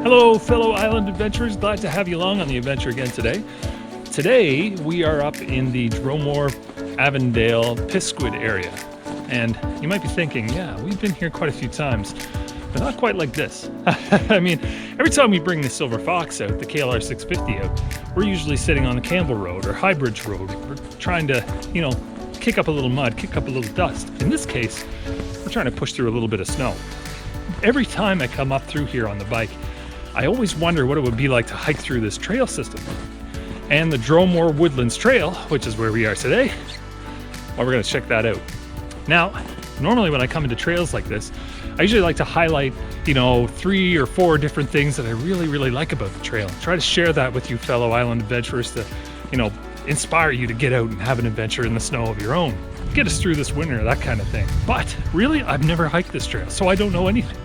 Hello, fellow island adventurers. Glad to have you along on the adventure again today. Today, we are up in the Dromore, Avondale, Pisquid area. And you might be thinking, yeah, we've been here quite a few times, but not quite like this. I mean, every time we bring the Silver Fox out, the KLR 650 out, we're usually sitting on the Campbell Road or High Bridge Road. We're trying to, kick up a little mud, kick up a little dust. In this case, we're trying to push through a little bit of snow. Every time I come up through here on the bike, I always wonder what it would be like to hike through this trail system. And the Dromore Woodlands Trail, which is where we are today, well, we're going to check that out. Now, normally when I come into trails like this, I usually like to highlight, 3 or 4 different things that I really, really like about the trail. Try to share that with you fellow island adventurers to, inspire you to get out and have an adventure in the snow of your own. Get us through this winter, that kind of thing. But really, I've never hiked this trail, so I don't know anything.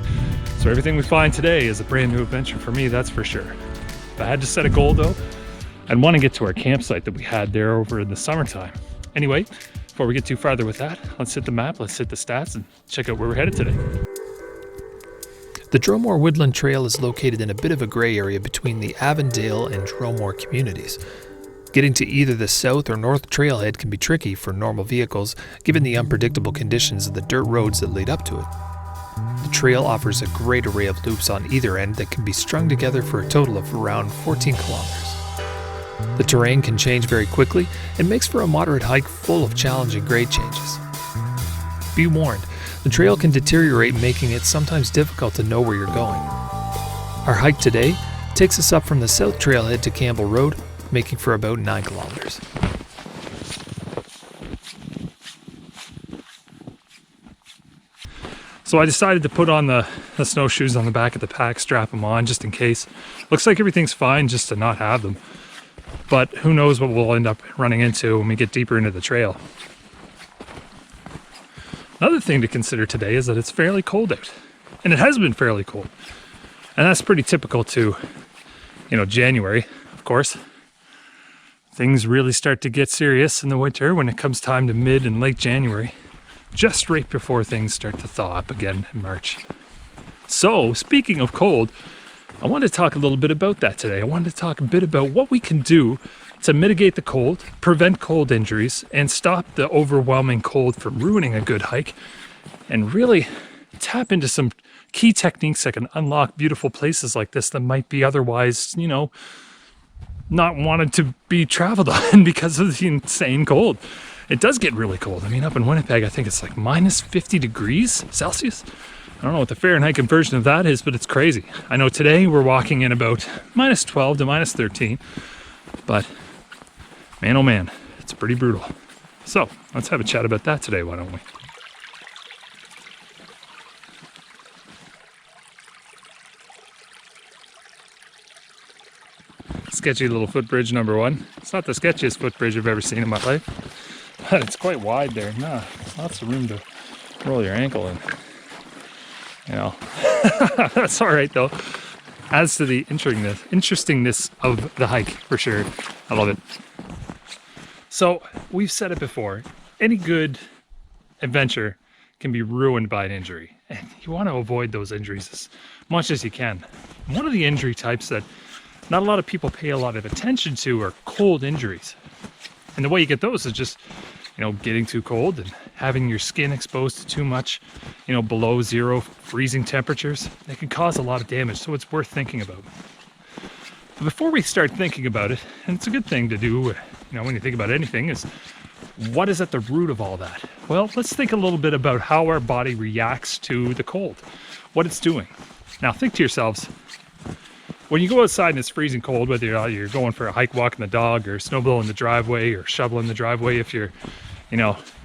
So everything we find today is a brand new adventure for me, that's for sure. If I had to set a goal though, I'd want to get to our campsite that we had there over in the summertime. Anyway, before we get too farther with that, let's hit the map, let's hit the stats, and check out where we're headed today. The Dromore Woodland Trail is located in a bit of a gray area between the Avondale and Dromore communities. Getting to either the south or north trailhead can be tricky for normal vehicles, given the unpredictable conditions of the dirt roads that lead up to it. The trail offers a great array of loops on either end that can be strung together for a total of around 14 kilometers. The terrain can change very quickly and makes for a moderate hike full of challenging grade changes. Be warned, the trail can deteriorate, making it sometimes difficult to know where you're going. Our hike today takes us up from the south trailhead to Campbell Road, making for about 9 kilometers. So I decided to put on the snowshoes on the back of the pack, strap them on just in case. Looks like everything's fine just to not have them. But who knows what we'll end up running into when we get deeper into the trail. Another thing to consider today is that it's fairly cold out. And it has been fairly cold. And that's pretty typical to, January, of course. Things really start to get serious in the winter when it comes time to mid and late January, just right before things start to thaw up again in March. So, speaking of cold, I wanted to talk a little bit about that today. I wanted to talk a bit about what we can do to mitigate the cold, prevent cold injuries, and stop the overwhelming cold from ruining a good hike, and really tap into some key techniques that can unlock beautiful places like this that might be otherwise, not wanted to be traveled on because of the insane cold. It does get really cold. I mean, up in Winnipeg, I think it's like minus 50 degrees Celsius. I don't know what the Fahrenheit conversion of that is, but it's crazy. I know today we're walking in about minus 12 to minus 13, but man, oh man, it's pretty brutal. So let's have a chat about that today, why don't we? Sketchy little footbridge number 1. It's not the sketchiest footbridge I've ever seen in my life, but it's quite wide there. Nah, lots of room to roll your ankle in. That's all right though. As to the interestingness of the hike, for sure. I love it. So we've said it before, any good adventure can be ruined by an injury, and you want to avoid those injuries as much as you can. One of the injury types that not a lot of people pay a lot of attention to are cold injuries. And the way you get those is just, getting too cold and having your skin exposed to too much, below zero freezing temperatures. They can cause a lot of damage, so it's worth thinking about. But before we start thinking about it, and it's a good thing to do, when you think about anything, is what is at the root of all that? Well, let's think a little bit about how our body reacts to the cold, what it's doing. Now think to yourselves, when you go outside and it's freezing cold, whether you're going for a hike, walking the dog, or snowblowing the driveway, or shoveling the driveway if you're,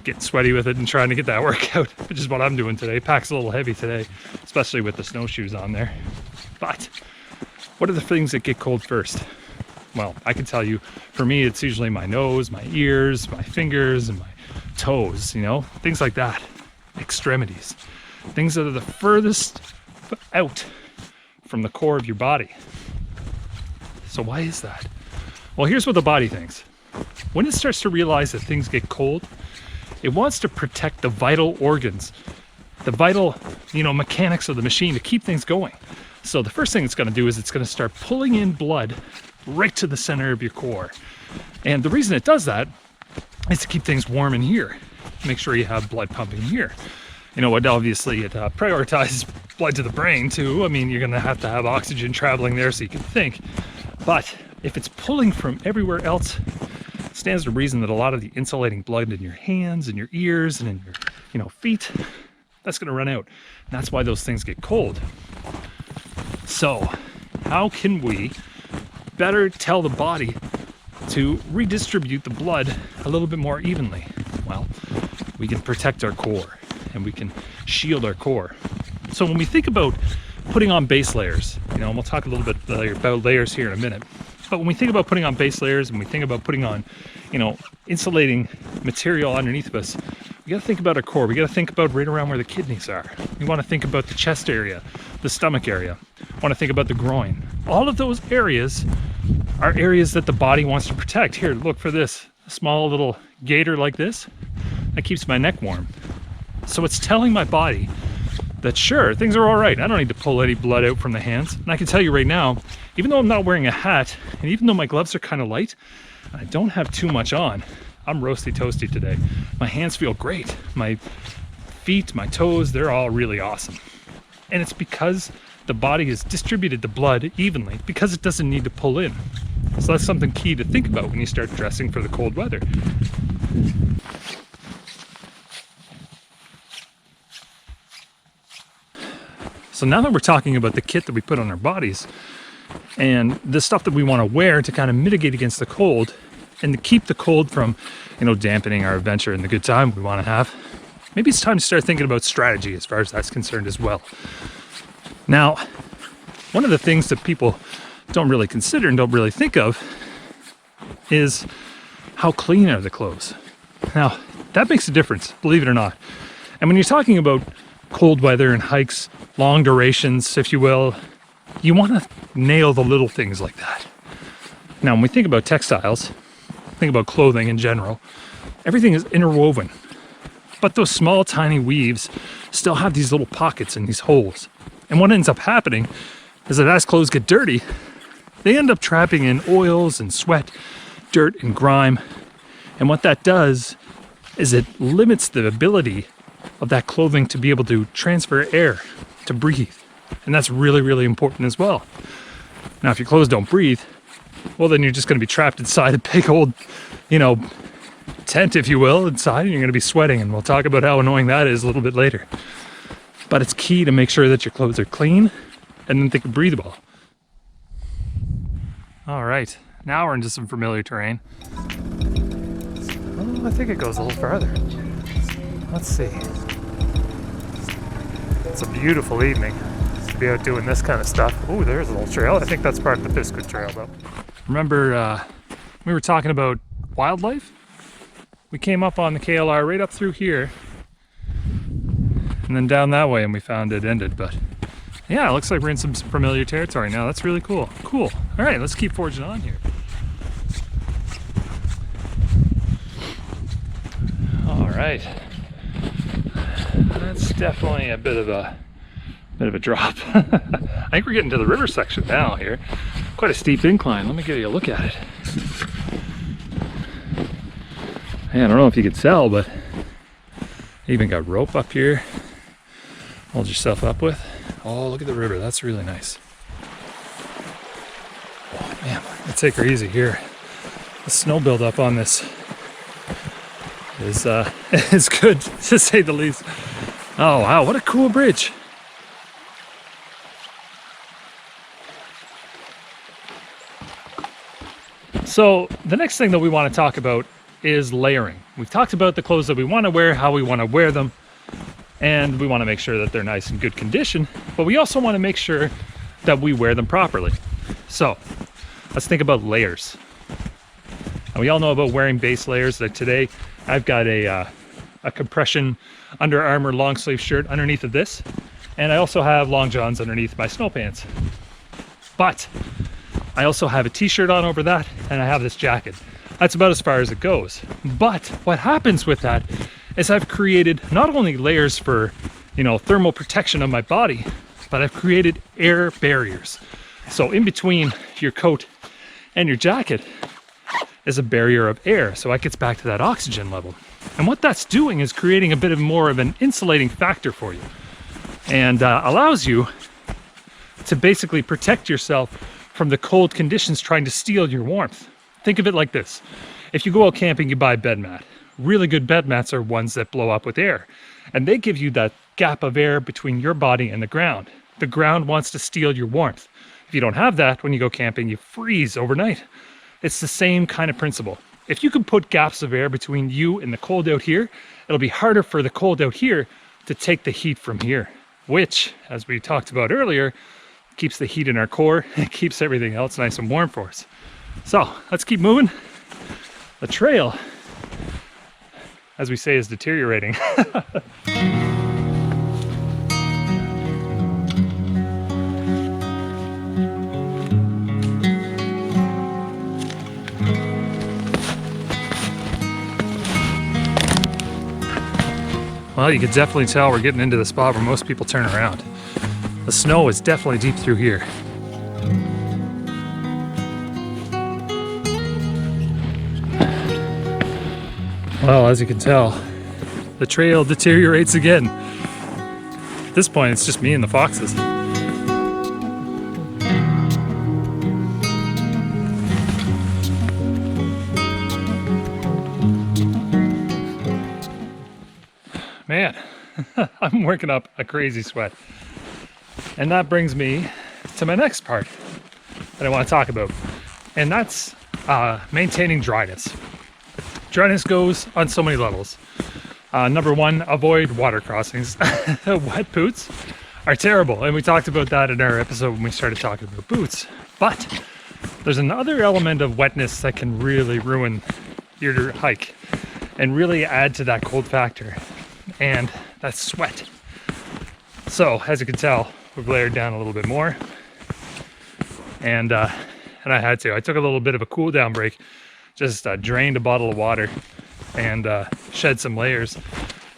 getting sweaty with it and trying to get that workout, which is what I'm doing today. Pack's a little heavy today, especially with the snowshoes on there. But what are the things that get cold first? Well, I can tell you, for me, it's usually my nose, my ears, my fingers, and my toes, things like that. Extremities. Things that are the furthest out from the core of your body. So why is that? Well, here's what the body thinks. When it starts to realize that things get cold, it wants to protect the vital organs, the vital, mechanics of the machine to keep things going. So the first thing it's going to do is it's going to start pulling in blood right to the center of your core. And the reason it does that is to keep things warm in here. Make sure you have blood pumping here. You know what, obviously it prioritizes blood to the brain too. I mean, you're going to have oxygen traveling there so you can think. But if it's pulling from everywhere else, it stands to reason that a lot of the insulating blood in your hands and your ears and in your feet, that's going to run out. And that's why those things get cold. So how can we better tell the body to redistribute the blood a little bit more evenly? Well, we can protect our core and we can shield our core. So when we think about putting on base layers, and we'll talk a little bit about layers here in a minute, but when we think about putting on base layers and we think about putting on, insulating material underneath of us, we got to think about our core. We got to think about right around where the kidneys are. We want to think about the chest area, the stomach area. We want to think about the groin. All of those areas are areas that the body wants to protect. Here, look for this. A small little gator like this, that keeps my neck warm. So it's telling my body that sure, things are all right. I don't need to pull any blood out from the hands. And I can tell you right now, even though I'm not wearing a hat, and even though my gloves are kind of light, and I don't have too much on, I'm roasty toasty today. My hands feel great. My feet, my toes, they're all really awesome. And it's because the body has distributed the blood evenly, because it doesn't need to pull in. So that's something key to think about when you start dressing for the cold weather. So now that we're talking about the kit that we put on our bodies and the stuff that we want to wear to kind of mitigate against the cold and to keep the cold from, dampening our adventure and the good time we want to have, maybe it's time to start thinking about strategy as far as that's concerned as well. Now, one of the things that people don't really consider and don't really think of is how clean are the clothes. Now, that makes a difference, believe it or not. And when you're talking about cold weather and hikes, long durations, if you will, you want to nail the little things like that. Now, when we think about textiles, think about clothing in general, everything is interwoven. But those small, tiny weaves still have these little pockets and these holes. And what ends up happening is that as clothes get dirty, they end up trapping in oils and sweat, dirt and grime. And what that does is it limits the ability of that clothing to be able to transfer air, to breathe. And that's really, really important as well. Now, if your clothes don't breathe, well, then you're just going to be trapped inside a big old, tent, if you will, inside, and you're going to be sweating. And we'll talk about how annoying that is a little bit later. But it's key to make sure that your clothes are clean and then they can breathable. All right, now we're into some familiar terrain. Oh, I think it goes a little farther. Let's see. It's a beautiful evening to be out doing this kind of stuff. Oh, there's a little trail. I think that's part of the Biscuit Trail, though. Remember, we were talking about wildlife? We came up on the KLR right up through here, and then down that way, and we found it ended. But yeah, it looks like we're in some familiar territory now. That's really cool. Cool. All right, let's keep forging on here. All right. That's definitely a bit of a drop. I think we're getting to the river section now here. Quite a steep incline. Let me give you a look at it. Hey, I don't know if you can tell, but you even got rope up here. Hold yourself up with. Oh, look at the river. That's really nice. Oh man, let's take her easy here. The snow buildup on this is good, to say the least. Oh wow, what a cool bridge. So the next thing that we want to talk about is layering. We've talked about the clothes that we want to wear, how we want to wear them, and we want to make sure that they're nice and good condition, but we also want to make sure that we wear them properly. So let's think about layers. And we all know about wearing base layers. Like today, I've got a compression Under Armour long sleeve shirt underneath of this, and I also have long johns underneath my snow pants. But I also have a t-shirt on over that, and I have this jacket. That's about as far as it goes. But what happens with that is I've created not only layers for, thermal protection of my body, but I've created air barriers. So in between your coat and your jacket is a barrier of air, so it gets back to that oxygen level. And what that's doing is creating a bit of more of an insulating factor for you, and allows you to basically protect yourself from the cold conditions trying to steal your warmth. Think of it like this. If you go out camping, you buy a bed mat. Really good bed mats are ones that blow up with air, and they give you that gap of air between your body and the ground. The ground wants to steal your warmth. If you don't have that, when you go camping, you freeze overnight. It's the same kind of principle. If you can put gaps of air between you and the cold out here, it'll be harder for the cold out here to take the heat from here, which, as we talked about earlier, keeps the heat in our core and keeps everything else nice and warm for us. So let's keep moving. The trail, as we say, is deteriorating. Well, you can definitely tell we're getting into the spot where most people turn around. The snow is definitely deep through here. Well, as you can tell, the trail deteriorates again. At this point, it's just me and the foxes. Man, I'm working up a crazy sweat. And that brings me to my next part that I want to talk about. And that's maintaining dryness. Dryness goes on so many levels. Number one, avoid water crossings. Wet boots are terrible. And we talked about that in our episode when we started talking about boots. But there's another element of wetness that can really ruin your hike and really add to that cold factor. And that's sweat. So as you can tell, we've layered down a little bit more, and I had to. I took a little bit of a cool down break, just drained a bottle of water and shed some layers,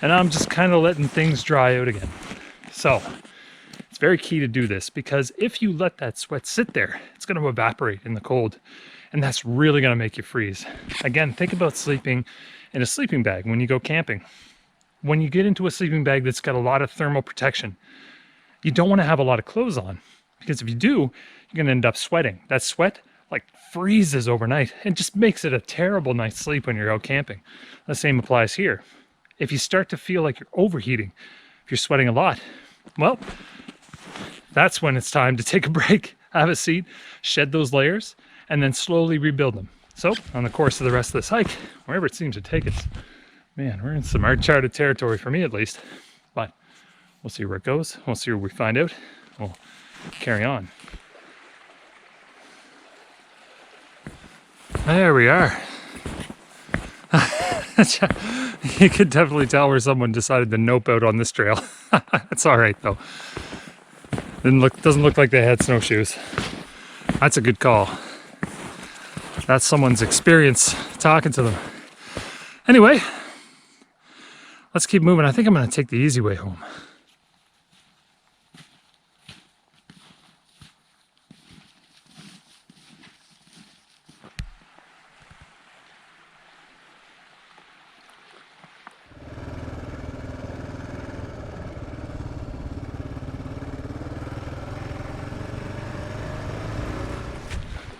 and I'm just kind of letting things dry out again. So it's very key to do this, because if you let that sweat sit there, it's going to evaporate in the cold, and that's really going to make you freeze. Again, think about sleeping in a sleeping bag when you go camping. When you get into a sleeping bag that's got a lot of thermal protection, you don't want to have a lot of clothes on, because if you do, you're going to end up sweating. That sweat like freezes overnight and just makes it a terrible night's sleep when you're out camping. The same applies here. If you start to feel like you're overheating, if you're sweating a lot, well, that's when it's time to take a break, have a seat, shed those layers, and then slowly rebuild them. So on the course of the rest of this hike, wherever it seems to take us, man, we're in some uncharted territory for me at least, but we'll see where it goes. We'll see what we find out. We'll carry on. There we are. You could definitely tell where someone decided to nope out on this trail. It's all right though. Doesn't look like they had snowshoes. That's a good call. That's someone's experience talking to them. Anyway, let's keep moving. I think I'm going to take the easy way home.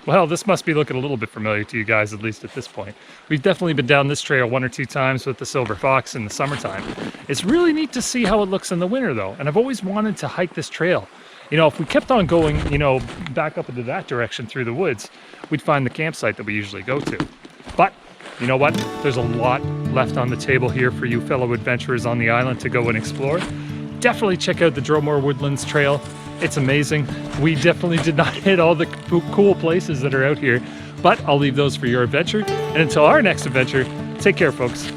Well, this must be looking a little bit familiar to you guys, at least at this point. We've definitely been down this trail 1 or 2 times with the silver fox in the summertime. It's really neat to see how it looks in the winter though, and I've always wanted to hike this trail. You know, if we kept on going, you know, back up into that direction through the woods, we'd find the campsite that we usually go to. But you know what? There's a lot left on the table here for you fellow adventurers on the island to go and explore. Definitely check out the Dromore Woodlands trail. It's amazing. We definitely did not hit all the cool places that are out here, but I'll leave those for your adventure. And until our next adventure, take care, folks.